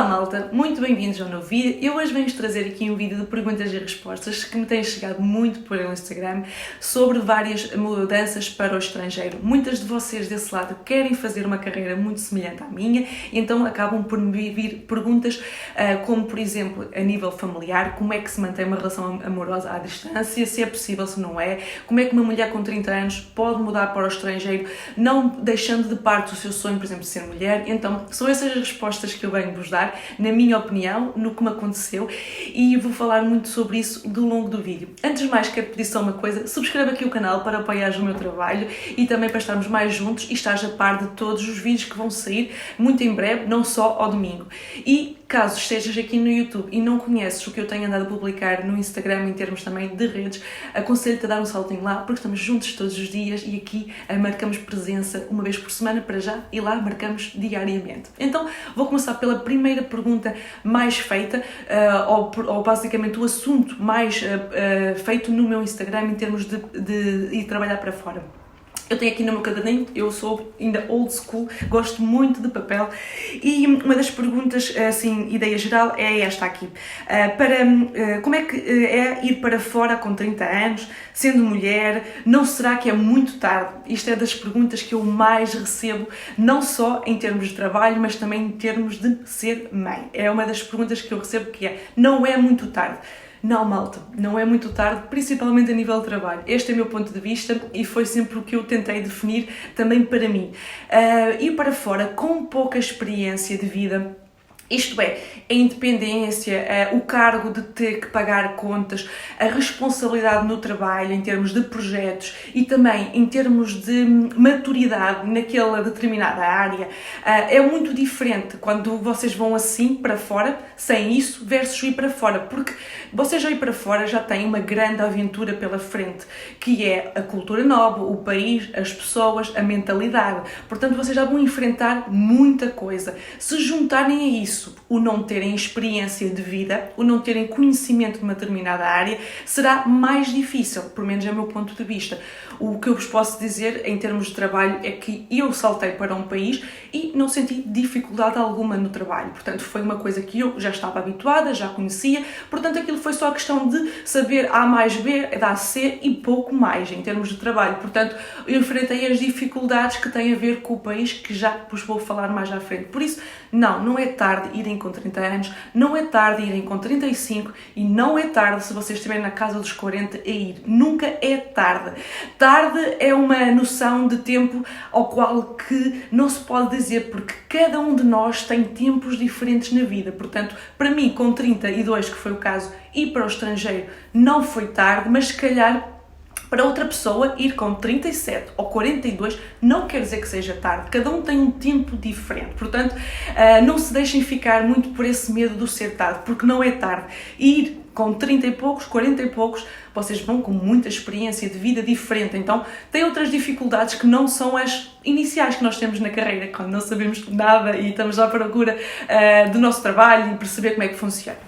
Olá malta, muito bem-vindos ao novo vídeo. Eu hoje venho-vos trazer aqui um vídeo de perguntas e respostas que me têm chegado muito pelo Instagram sobre várias mudanças para o estrangeiro. Muitas de vocês desse lado querem fazer uma carreira muito semelhante à minha, então acabam por me vir perguntas como, por exemplo, a nível familiar, como é que se mantém uma relação amorosa à distância, se é possível, se não é, como é que uma mulher com 30 anos pode mudar para o estrangeiro, não deixando de parte o seu sonho, por exemplo, de ser mulher. Então, são essas as respostas que eu venho-vos dar, na minha opinião, no que me aconteceu, e vou falar muito sobre isso ao longo do vídeo. Antes de mais, quero pedir só uma coisa: subscreva aqui o canal para apoiar o meu trabalho e também para estarmos mais juntos e estares a par de todos os vídeos que vão sair muito em breve, não só ao domingo. E caso estejas aqui no YouTube e não conheces o que eu tenho andado a publicar no Instagram em termos também de redes, aconselho-te a dar um saltinho lá, porque estamos juntos todos os dias e aqui marcamos presença uma vez por semana para já, e lá marcamos diariamente. Então vou começar pela primeira pergunta mais feita, ou basicamente o assunto mais feito no meu Instagram em termos de ir trabalhar para fora. Eu tenho aqui no meu caderninho, eu sou ainda old school, gosto muito de papel, e uma das perguntas, assim, ideia geral, é esta aqui. Como é que é ir para fora com 30 anos, sendo mulher? Não será que é muito tarde? Isto é das perguntas que eu mais recebo, não só em termos de trabalho, mas também em termos de ser mãe. É uma das perguntas que eu recebo, que é: não é muito tarde? Não, malta, não é muito tarde, principalmente a nível de trabalho. Este é o meu ponto de vista e foi sempre o que eu tentei definir também para mim. Ir para fora com pouca experiência de vida, isto é, a independência, o cargo de ter que pagar contas, a responsabilidade no trabalho em termos de projetos e também em termos de maturidade naquela determinada área, é muito diferente quando vocês vão assim para fora, sem isso, versus ir para fora, porque vocês já ir para fora já têm uma grande aventura pela frente, que é a cultura nova, o país, as pessoas, a mentalidade. Portanto, vocês já vão enfrentar muita coisa. Se juntarem a isso o não terem experiência de vida, o não terem conhecimento de uma determinada área, será mais difícil, pelo menos é o meu ponto de vista. O que eu vos posso dizer em termos de trabalho é que eu saltei para um país e não senti dificuldade alguma no trabalho. Portanto, foi uma coisa que eu já estava habituada, já conhecia, portanto aquilo foi só a questão de saber A mais B dá C e pouco mais em termos de trabalho. Portanto, eu enfrentei as dificuldades que têm a ver com o país, que já vos vou falar mais à frente. Por isso, não é tarde irem com 30 anos, não é tarde irem com 35 e não é tarde se vocês estiverem na casa dos 40 a ir. Nunca é tarde. Tarde é uma noção de tempo ao qual que não se pode dizer, porque cada um de nós tem tempos diferentes na vida. Portanto, para mim, com 32, que foi o caso, ir para o estrangeiro não foi tarde, mas se calhar para outra pessoa ir com 37 ou 42 não quer dizer que seja tarde. Cada um tem um tempo diferente. Portanto, não se deixem ficar muito por esse medo do ser tarde, porque não é tarde. Ir com 30 e poucos, 40 e poucos, vocês vão com muita experiência de vida diferente. Então, tem outras dificuldades que não são as iniciais que nós temos na carreira, quando não sabemos nada e estamos à procura do nosse trabalho e perceber como é que funciona.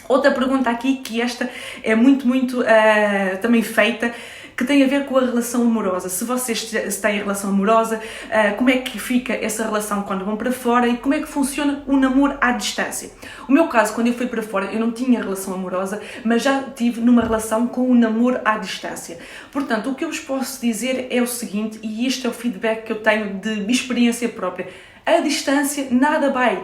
Outra pergunta aqui, que esta é muito também feita, que tem a ver com a relação amorosa. Se vocês têm relação amorosa, como é que fica essa relação quando vão para fora e como é que funciona o namoro à distância? O meu caso, quando eu fui para fora, eu não tinha relação amorosa, mas já tive numa relação com o namoro à distância. Portanto, o que eu vos posso dizer é o seguinte, e este é o feedback que eu tenho de experiência própria: a distância nada vai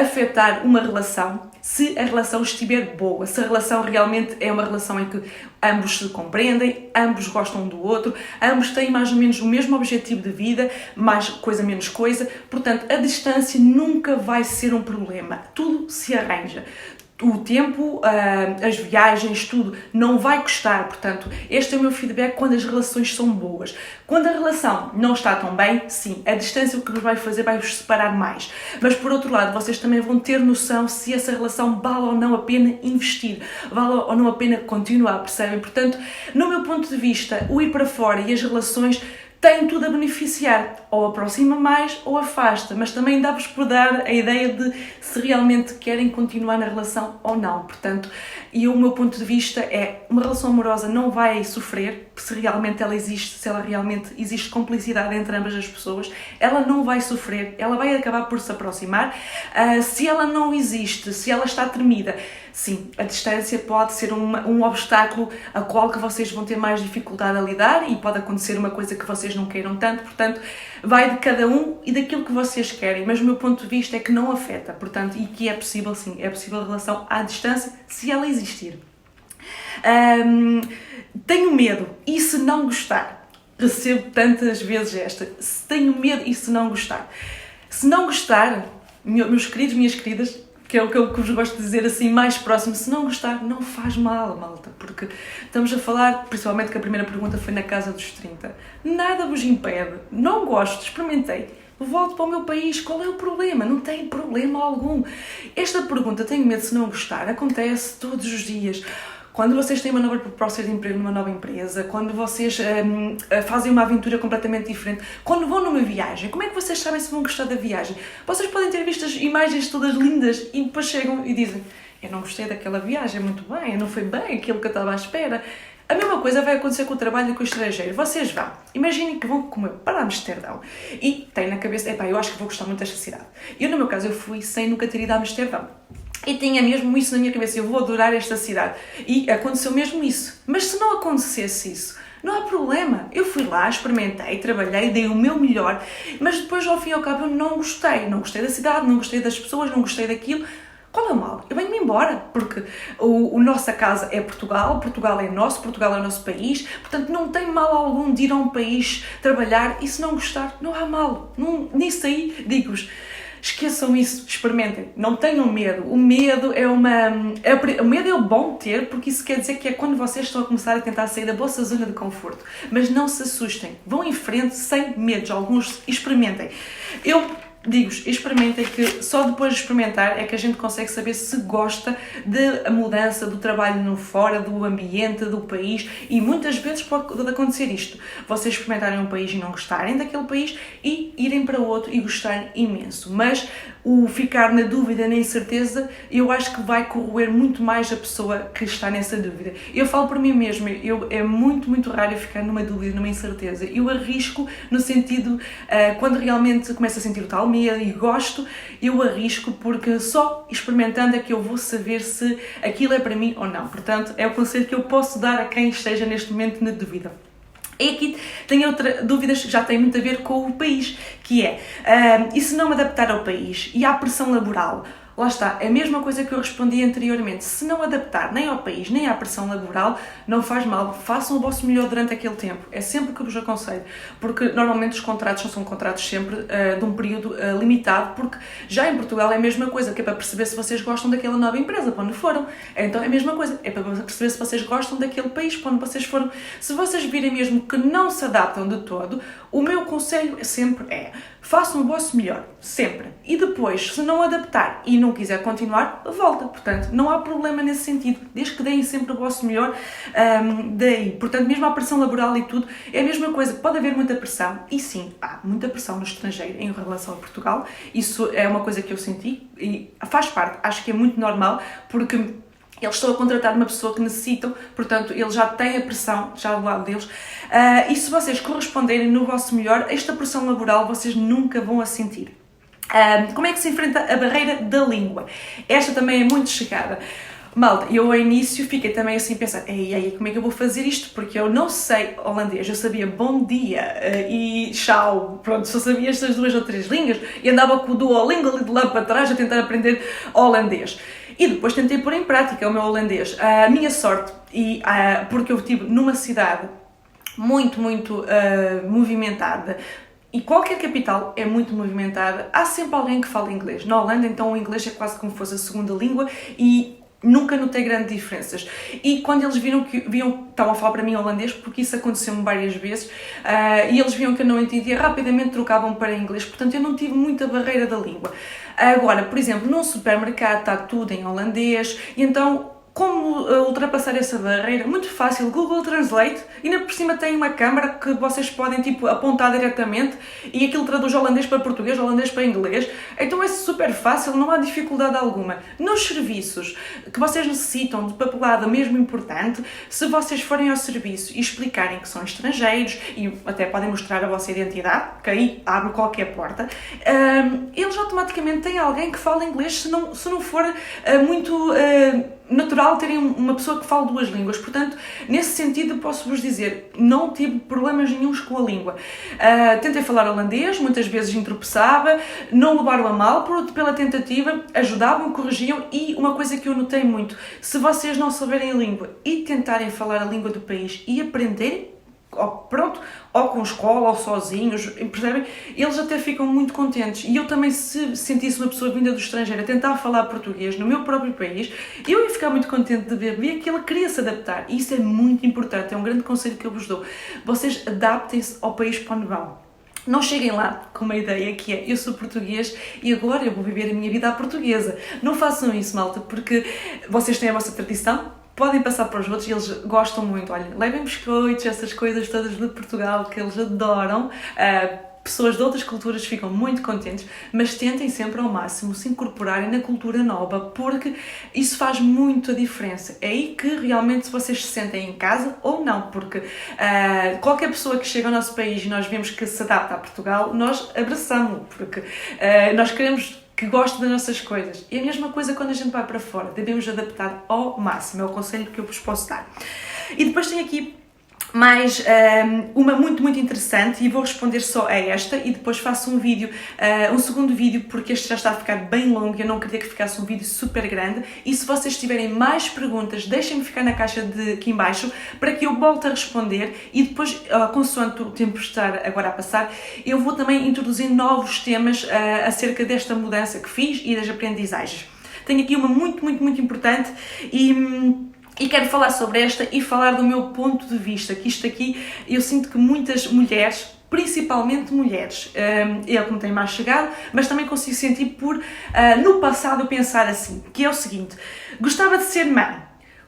afetar uma relação se a relação estiver boa, se a relação realmente é uma relação em que ambos se compreendem, ambos gostam do outro, ambos têm mais ou menos o mesmo objetivo de vida, mais coisa menos coisa. Portanto, a distância nunca vai ser um problema, tudo se arranja. O tempo, as viagens, tudo não vai custar. Portanto, este é o meu feedback quando as relações são boas. Quando a relação não está tão bem, sim, a distância o que vos vai fazer vai vos separar mais. Mas por outro lado, vocês também vão ter noção se essa relação vale ou não a pena investir, vale ou não a pena continuar, percebem? Portanto, no meu ponto de vista, o ir para fora e as relações tem tudo a beneficiar, ou aproxima mais ou afasta, mas também dá-vos por dar a ideia de se realmente querem continuar na relação ou não. Portanto, e o meu ponto de vista é, uma relação amorosa não vai sofrer, se realmente ela existe, se ela realmente existe cumplicidade entre ambas as pessoas, ela não vai sofrer, ela vai acabar por se aproximar. Se ela não existe, se ela está tremida, sim, a distância pode ser um obstáculo a qual que vocês vão ter mais dificuldade a lidar e pode acontecer uma coisa que vocês não queiram tanto, portanto, vai de cada um e daquilo que vocês querem, mas o meu ponto de vista é que não afeta, portanto, e que é possível, sim, é possível a relação à distância, se ela existir. Tenho medo, e se não gostar? Recebo tantas vezes esta, se tenho medo e se não gostar? Se não gostar, meus queridos, minhas queridas, que é o que eu vos gosto de dizer assim mais próximo, se não gostar, não faz mal, malta, porque estamos a falar, principalmente que a primeira pergunta foi na casa dos 30, nada vos impede, não gosto, experimentei, volto para o meu país, qual é o problema? Não tem problema algum. Esta pergunta, tenho medo se não gostar, acontece todos os dias. Quando vocês têm uma nova proposta de emprego numa nova empresa, quando vocês fazem uma aventura completamente diferente, quando vão numa viagem, como é que vocês sabem se vão gostar da viagem? Vocês podem ter visto as imagens todas lindas e depois chegam e dizem, eu não gostei daquela viagem, muito bem, não foi bem aquilo que eu estava à espera. A mesma coisa vai acontecer com o trabalho e com o estrangeiro. Vocês vão, imaginem que vão como eu, para Amsterdão e têm na cabeça, eu acho que vou gostar muito desta cidade. Eu, no meu caso, eu fui sem nunca ter ido a Amsterdão. E tinha mesmo isso na minha cabeça, eu vou adorar esta cidade. E aconteceu mesmo isso. Mas se não acontecesse isso, não há problema. Eu fui lá, experimentei, trabalhei, dei o meu melhor, mas depois, ao fim e ao cabo, eu não gostei. Não gostei da cidade, não gostei das pessoas, não gostei daquilo. Qual é o mal? Eu venho-me embora, porque a nossa casa é Portugal, Portugal é nosso, Portugal é o nosso país, portanto não tem mal algum de ir a um país trabalhar e se não gostar, não há mal. Nisso aí, digo-vos, esqueçam isso, experimentem, não tenham medo. O medo o medo é bom ter, porque isso quer dizer que é quando vocês estão a começar a tentar sair da vossa zona de conforto. Mas não se assustem, vão em frente sem medos, alguns experimentem. Eu digo-vos, experimentem, que só depois de experimentar é que a gente consegue saber se gosta da mudança, do trabalho no fora, do ambiente, do país, e muitas vezes pode acontecer isto, vocês experimentarem um país e não gostarem daquele país e irem para outro e gostarem imenso, mas o ficar na dúvida, na incerteza, eu acho que vai corroer muito mais a pessoa que está nessa dúvida. Eu falo por mim mesma, é muito, muito raro eu ficar numa dúvida, numa incerteza. Eu arrisco no sentido, quando realmente começo a sentir o tal medo e gosto, eu arrisco, porque só experimentando é que eu vou saber se aquilo é para mim ou não. Portanto, é o conselho que eu posso dar a quem esteja neste momento na dúvida. E aqui tem outra dúvida que já tem muito a ver com o país, que é, e se não me adaptar ao país e à pressão laboral? Lá está, é a mesma coisa que eu respondi anteriormente. Se não adaptar nem ao país, nem à pressão laboral, não faz mal. Façam o vosso melhor durante aquele tempo. É sempre o que eu vos aconselho. Porque normalmente os contratos não são contratos sempre de um período limitado, porque já em Portugal é a mesma coisa, que é para perceber se vocês gostam daquela nova empresa para onde foram. Então é a mesma coisa, é para perceber se vocês gostam daquele país para onde vocês foram. Se vocês virem mesmo que não se adaptam de todo, o meu conselho sempre é: façam o vosso melhor, sempre. E depois, se não adaptar e não quiser continuar, volta. Portanto, não há problema nesse sentido, desde que deem sempre o vosso melhor. Daí, portanto, mesmo a pressão laboral e tudo, é a mesma coisa. Pode haver muita pressão, e sim, há muita pressão no estrangeiro em relação a Portugal. Isso é uma coisa que eu senti e faz parte, acho que é muito normal, porque eles estão a contratar uma pessoa que necessitam, portanto, eles já têm a pressão, já do lado deles. E se vocês corresponderem no vosso melhor, esta pressão laboral vocês nunca vão a sentir. Como é que se enfrenta a barreira da língua? Esta também é muito chegada. Malta, eu ao início fiquei também assim a pensar, como é que eu vou fazer isto? Porque eu não sei holandês, eu sabia bom dia e tchau, pronto, só sabia estas 2 ou 3 línguas e andava com o Duolingo ali de lá para trás a tentar aprender holandês. E depois tentei pôr em prática o meu holandês. A minha sorte, porque eu estive numa cidade muito, muito movimentada, e qualquer capital é muito movimentada, há sempre alguém que fala inglês. Na Holanda, então, o inglês é quase como fosse a segunda língua e nunca notei grandes diferenças. E quando eles estavam a falar para mim holandês, porque isso aconteceu-me várias vezes, e eles viam que eu não entendia, rapidamente trocavam para inglês, portanto eu não tive muita barreira da língua. Agora, por exemplo, num supermercado está tudo em holandês, e então Como ultrapassar essa barreira? Muito fácil, Google Translate, e ainda por cima tem uma câmara que vocês podem tipo apontar diretamente e aquilo traduz holandês para português, holandês para inglês, então é super fácil, não há dificuldade alguma. Nos serviços que vocês necessitam de papelada mesmo importante, se vocês forem ao serviço e explicarem que são estrangeiros e até podem mostrar a vossa identidade, que aí abre qualquer porta, eles automaticamente têm alguém que fala inglês, se não for muito natural terem uma pessoa que fala duas línguas. Portanto, nesse sentido, posso-vos dizer, não tive problemas nenhuns com a língua. Tentei falar holandês, muitas vezes tropeçava, não levaram a mal pela tentativa, ajudavam, corrigiam, e uma coisa que eu notei muito, se vocês não souberem a língua e tentarem falar a língua do país e aprenderem, ou com escola, ou sozinhos, percebem? Eles até ficam muito contentes. E eu também, se sentisse uma pessoa vinda do estrangeiro a tentar falar português no meu próprio país, eu ia ficar muito contente de ver que ela queria se adaptar. E isso é muito importante, é um grande conselho que eu vos dou. Vocês adaptem-se ao país para onde vão. Não cheguem lá com uma ideia que é, eu sou português e agora eu vou viver a minha vida à portuguesa. Não façam isso, malta, porque vocês têm a vossa tradição, podem passar para os outros e eles gostam muito. Olha, levem biscoitos, essas coisas todas de Portugal que eles adoram. Pessoas de outras culturas ficam muito contentes, mas tentem sempre ao máximo se incorporarem na cultura nova, porque isso faz muito a diferença. É aí que realmente se vocês se sentem em casa ou não, porque qualquer pessoa que chega ao nosso país e nós vemos que se adapta a Portugal, nós abraçamos-lo, porque nós queremos que goste das nossas coisas. E a mesma coisa quando a gente vai para fora, devemos adaptar ao máximo, é o conselho que eu vos posso dar. E depois tem aqui mais uma muito interessante, e vou responder só a esta e depois faço um vídeo, um segundo vídeo, porque este já está a ficar bem longo e eu não queria que ficasse um vídeo super grande. E se vocês tiverem mais perguntas, deixem-me ficar na caixa aqui em baixo para que eu volte a responder, e depois, consoante o tempo estar agora a passar, eu vou também introduzindo novos temas acerca desta mudança que fiz e das aprendizagens. Tenho aqui uma muito importante e quero falar sobre esta e falar do meu ponto de vista, que isto aqui, eu sinto que muitas mulheres, principalmente mulheres, eu que me tenho mais chegado, mas também consigo sentir por, no passado, eu pensar assim, que é o seguinte: gostava de ser mãe.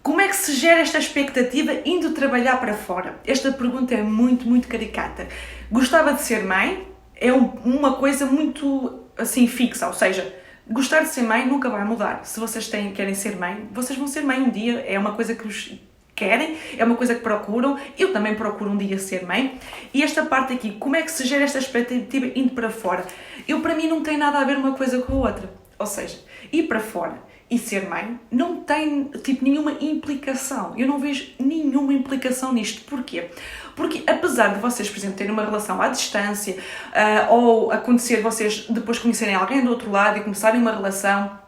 Como é que se gera esta expectativa indo trabalhar para fora? Esta pergunta é muito caricata. Gostava de ser mãe é uma coisa muito, assim, fixa, ou seja, gostar de ser mãe nunca vai mudar. Se vocês querem ser mãe, vocês vão ser mãe um dia, é uma coisa que vos querem, é uma coisa que procuram, eu também procuro um dia ser mãe. E esta parte aqui, como é que se gera esta expectativa indo para fora? Para mim não tem nada a ver uma coisa com a outra, ou seja, ir para fora e ser mãe não tem tipo nenhuma implicação, eu não vejo nenhuma implicação nisto. Porquê? Porque apesar de vocês, por exemplo, terem uma relação à distância, ou acontecer vocês depois conhecerem alguém do outro lado e começarem uma relação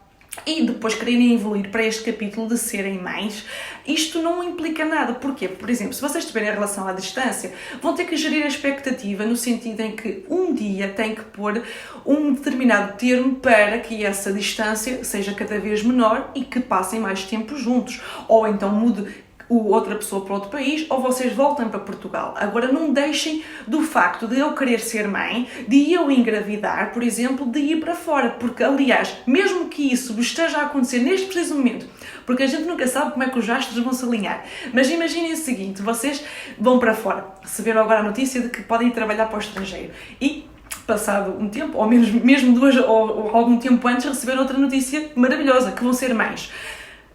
e depois quererem evoluir para este capítulo de serem mães, isto não implica nada. Porquê? Por exemplo, se vocês tiverem a relação à distância, vão ter que gerir a expectativa no sentido em que um dia têm que pôr um determinado termo para que essa distância seja cada vez menor e que passem mais tempo juntos. Ou então mude outra pessoa para outro país, ou vocês voltam para Portugal. Agora, não deixem do facto de eu querer ser mãe, de eu engravidar, por exemplo, de ir para fora, porque, aliás, mesmo que isso esteja a acontecer neste preciso momento, porque a gente nunca sabe como é que os astros vão se alinhar, mas imaginem o seguinte: vocês vão para fora, receberam agora a notícia de que podem ir trabalhar para o estrangeiro, e passado um tempo, ou mesmo duas, ou algum tempo antes, receberam outra notícia maravilhosa, que vão ser mães.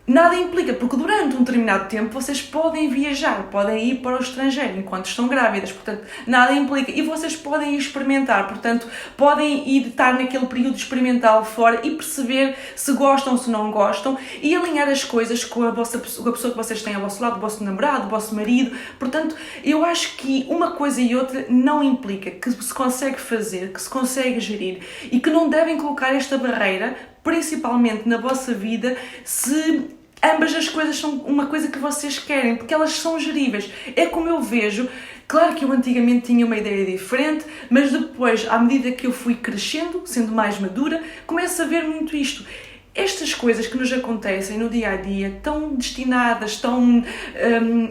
Nada implica, porque durante um determinado tempo vocês podem viajar, podem ir para o estrangeiro enquanto estão grávidas, portanto, nada implica. E vocês podem ir experimentar, portanto, podem ir estar naquele período experimental fora e perceber se gostam ou se não gostam e alinhar as coisas com a pessoa que vocês têm ao vosso lado, o vosso namorado, o vosso marido. Portanto, eu acho que uma coisa e outra não implica, que se consegue fazer, que se consegue gerir e que não devem colocar esta barreira, principalmente na vossa vida, se ambas as coisas são uma coisa que vocês querem, porque elas são geríveis. É como eu vejo. Claro que eu antigamente tinha uma ideia diferente, mas depois, à medida que eu fui crescendo, sendo mais madura, começo a ver muito isto. Estas coisas que nos acontecem no dia-a-dia, tão destinadas,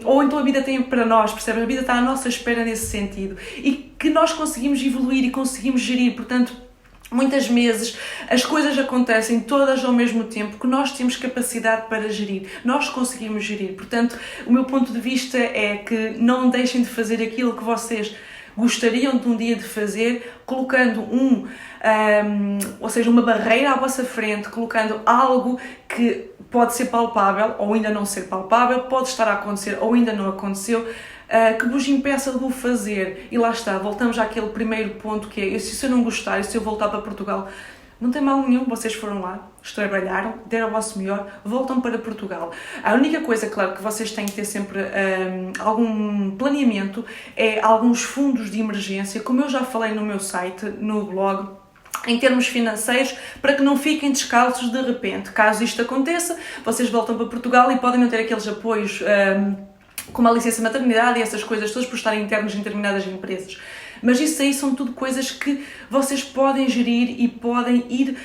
ou então a vida tem para nós, percebem? A vida está à nossa espera nesse sentido, e que nós conseguimos evoluir e conseguimos gerir, portanto, muitos meses, as coisas acontecem todas ao mesmo tempo, que nós temos capacidade para gerir, nós conseguimos gerir. Portanto, o meu ponto de vista é que não deixem de fazer aquilo que vocês gostariam de um dia de fazer, colocando ou seja, uma barreira à vossa frente, colocando algo que pode ser palpável ou ainda não ser palpável, pode estar a acontecer ou ainda não aconteceu, que vos impeça de o fazer. E lá está, voltamos àquele primeiro ponto que é, se eu não gostar, e se eu voltar para Portugal, não tem mal nenhum, vocês foram lá, trabalharam, deram o vosso melhor, voltam para Portugal. A única coisa, claro, que vocês têm que ter sempre algum planeamento é alguns fundos de emergência, como eu já falei no meu site, no blog, em termos financeiros, para que não fiquem descalços de repente. Caso isto aconteça, vocês voltam para Portugal e podem não ter aqueles apoios como a licença maternidade e essas coisas todas por estarem internos em determinadas empresas. Mas isso aí são tudo coisas que vocês podem gerir e podem ir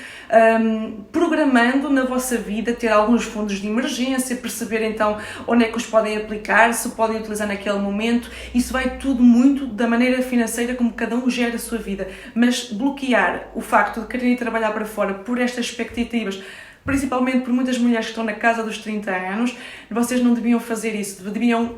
programando na vossa vida, ter alguns fundos de emergência, perceber então onde é que os podem aplicar, se podem utilizar naquele momento. Isso vai tudo muito da maneira financeira como cada um gera a sua vida. Mas bloquear o facto de querer ir trabalhar para fora por estas expectativas, principalmente por muitas mulheres que estão na casa dos 30 anos, vocês não deviam fazer isso,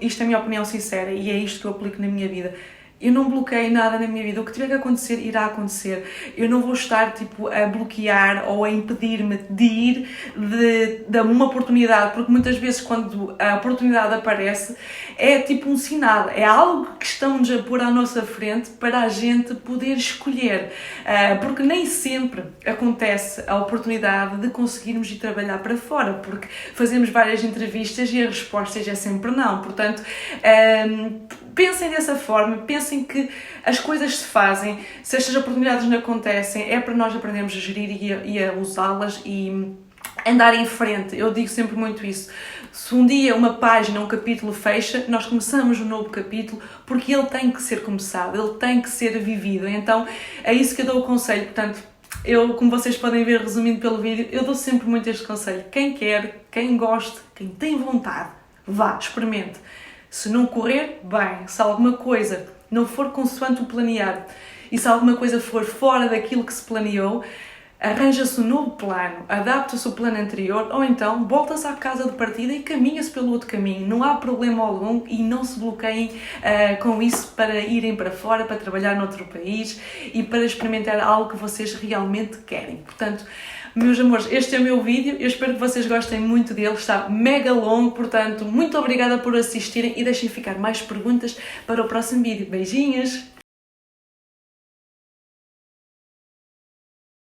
isto é a minha opinião sincera e é isto que eu aplico na minha vida. Eu não bloqueio nada na minha vida, o que tiver que acontecer, irá acontecer. Eu não vou estar a bloquear ou a impedir-me de ir de uma oportunidade, porque muitas vezes quando a oportunidade aparece é tipo um sinal, é algo que estão-nos a pôr à nossa frente para a gente poder escolher, porque nem sempre acontece a oportunidade de conseguirmos ir trabalhar para fora, porque fazemos várias entrevistas e a resposta é sempre não. Portanto, pensem dessa forma, pensem que as coisas se fazem, se estas oportunidades não acontecem, é para nós aprendermos a gerir e a usá-las e andar em frente. Eu digo sempre muito isso. Se um dia uma página, um capítulo fecha, nós começamos um novo capítulo, porque ele tem que ser começado, ele tem que ser vivido. Então, é isso que eu dou o conselho. Portanto, eu, como vocês podem ver resumindo pelo vídeo, eu dou sempre muito este conselho. Quem quer, quem goste, quem tem vontade, vá, experimente. Se não correr, bem, se alguma coisa não for consoante o planeado e se alguma coisa for fora daquilo que se planeou, arranja-se um novo plano, adapta-se ao plano anterior ou então volta-se à casa de partida e caminha-se pelo outro caminho. Não há problema algum e não se bloqueiem com isso para irem para fora, para trabalhar noutro país e para experimentar algo que vocês realmente querem. Portanto, meus amores, este é o meu vídeo, eu espero que vocês gostem muito dele, está mega longo, portanto, muito obrigada por assistirem e deixem ficar mais perguntas para o próximo vídeo. Beijinhos!